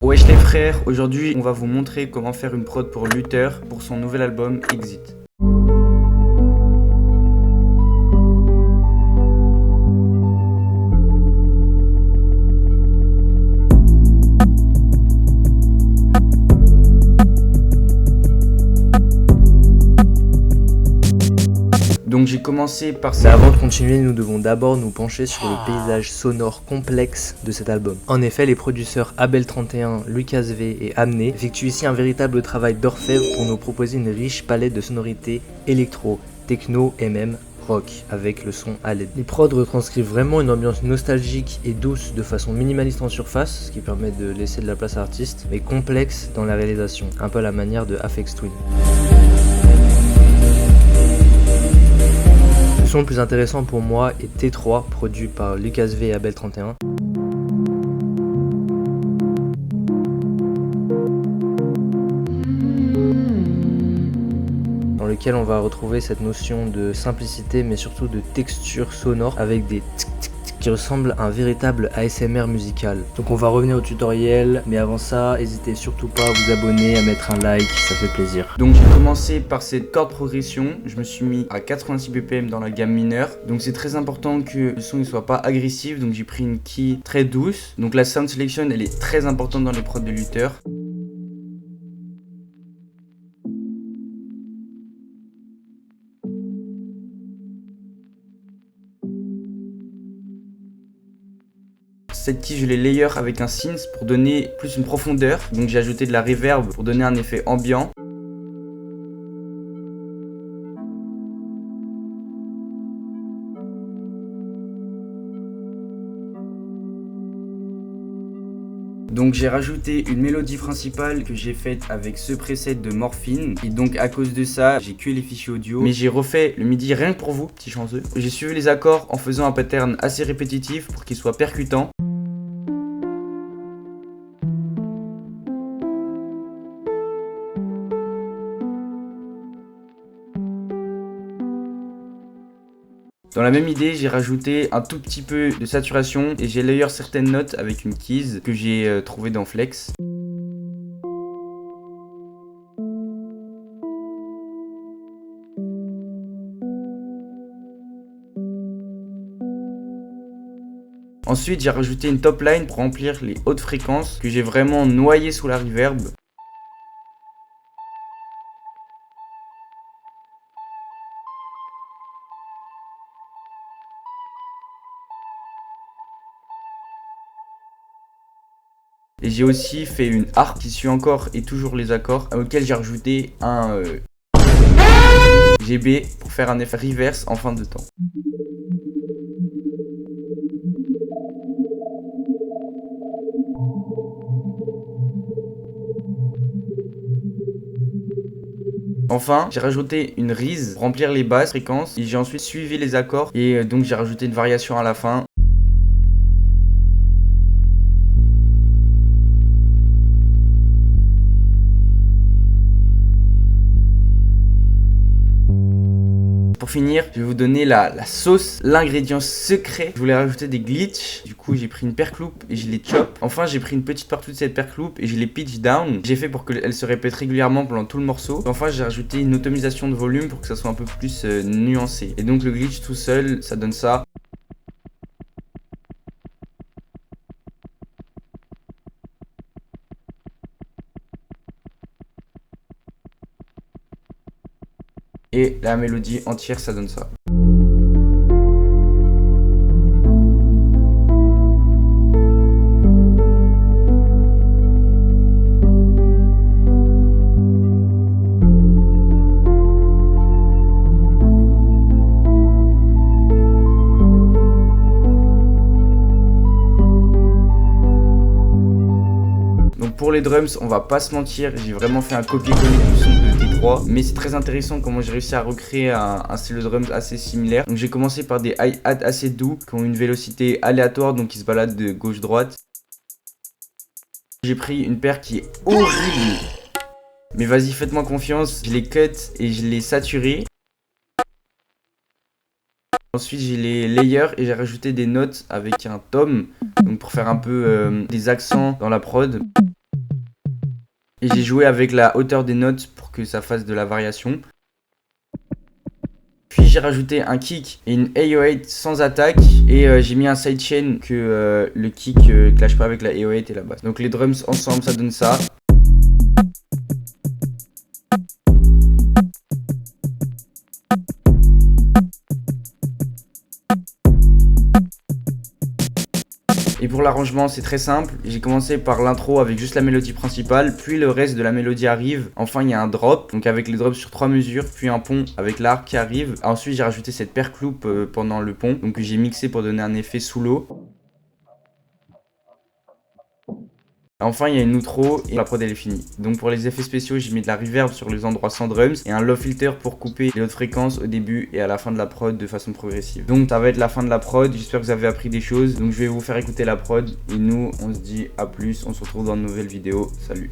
Wesh les frères, aujourd'hui on va vous montrer comment faire une prod pour Luther pour son nouvel album Exit. Donc j'ai commencé par Mais avant de continuer, nous devons d'abord nous pencher sur le paysage sonore complexe de cet album. En effet, les producteurs Abel31, Lucas V et Amné effectuent ici un véritable travail d'orfèvre pour nous proposer une riche palette de sonorités électro, techno et même rock avec le son à l'aide. Les prods retranscrivent vraiment une ambiance nostalgique et douce de façon minimaliste en surface, ce qui permet de laisser de la place à l'artiste, mais complexe dans la réalisation, un peu à la manière de Aphex Twin. Le son le plus intéressant pour moi est T3, produit par Lucas V et Abel31. Dans lequel on va retrouver cette notion de simplicité mais surtout de texture sonore avec des tic tic tic qui ressemblent à un véritable ASMR musical. Donc on va revenir au tutoriel, mais avant ça, n'hésitez surtout pas à vous abonner, à mettre un like, ça fait plaisir. Donc j'ai commencé par cette corde progression, je me suis mis à 86 BPM dans la gamme mineure. Donc c'est très important que le son ne soit pas agressif, donc j'ai pris une key très douce. Donc la sound selection elle est très importante dans les prods de Luther. Cette key je l'ai layer avec un synth pour donner plus une profondeur. Donc j'ai ajouté de la reverb pour donner un effet ambiant. Donc j'ai rajouté une mélodie principale que j'ai faite avec ce preset de Morphine. Et donc à cause de ça, j'ai que les fichiers audio. Mais j'ai refait le MIDI rien que pour vous, petit chanceux. J'ai suivi les accords en faisant un pattern assez répétitif pour qu'il soit percutant. Dans la même idée, j'ai rajouté un tout petit peu de saturation et j'ai layer certaines notes avec une keys que j'ai trouvé dans Flex. Ensuite, j'ai rajouté une top line pour remplir les hautes fréquences que j'ai vraiment noyé sous la reverb. Et j'ai aussi fait une harpe qui suit encore et toujours les accords, auquel j'ai rajouté un GB pour faire un effet reverse en fin de temps. Enfin, j'ai rajouté une rise pour remplir les basses fréquences et j'ai ensuite suivi les accords et donc j'ai rajouté une variation à la fin. Pour finir, je vais vous donner la sauce, l'ingrédient secret. Je voulais rajouter des glitches. Du coup, j'ai pris une perc loop et je les chop. Enfin, j'ai pris une petite partie de cette perc loop et je l'ai pitch down. J'ai fait pour qu'elle se répète régulièrement pendant tout le morceau. Enfin, j'ai rajouté une automisation de volume pour que ça soit un peu plus nuancé. Et donc, le glitch tout seul, ça donne ça. Et la mélodie entière, ça donne ça. Donc pour les drums, on va pas se mentir, j'ai vraiment fait un copier-coller du son de T3. Mais c'est très intéressant comment j'ai réussi à recréer un style de drums assez similaire. Donc j'ai commencé par des hi-hats assez doux, qui ont une vélocité aléatoire, donc qui se baladent de gauche-droite. J'ai pris une paire qui est horrible. Mais vas-y, faites-moi confiance, je l'ai cut et je l'ai saturé. Ensuite j'ai les layers et j'ai rajouté des notes avec un tom, donc pour faire un peu des accents dans la prod. Et j'ai joué avec la hauteur des notes pour que ça fasse de la variation. Puis j'ai rajouté un kick et une 808 sans attaque. Et j'ai mis un sidechain que le kick clash pas avec la 808 et la basse. Donc les drums ensemble, ça donne ça. Et pour l'arrangement, c'est très simple. J'ai commencé par l'intro avec juste la mélodie principale, puis le reste de la mélodie arrive. Enfin, il y a un drop, donc avec les drops sur 3 mesures, puis un pont avec l'arc qui arrive. Ensuite, j'ai rajouté cette perc loop pendant le pont, donc j'ai mixé pour donner un effet sous l'eau. Enfin, il y a une outro et la prod elle est finie. Donc pour les effets spéciaux, j'ai mis de la reverb sur les endroits sans drums et un low filter pour couper les hautes fréquences au début et à la fin de la prod de façon progressive. Donc ça va être la fin de la prod, j'espère que vous avez appris des choses. Donc je vais vous faire écouter la prod et nous on se dit à plus, on se retrouve dans de nouvelles vidéos. Salut.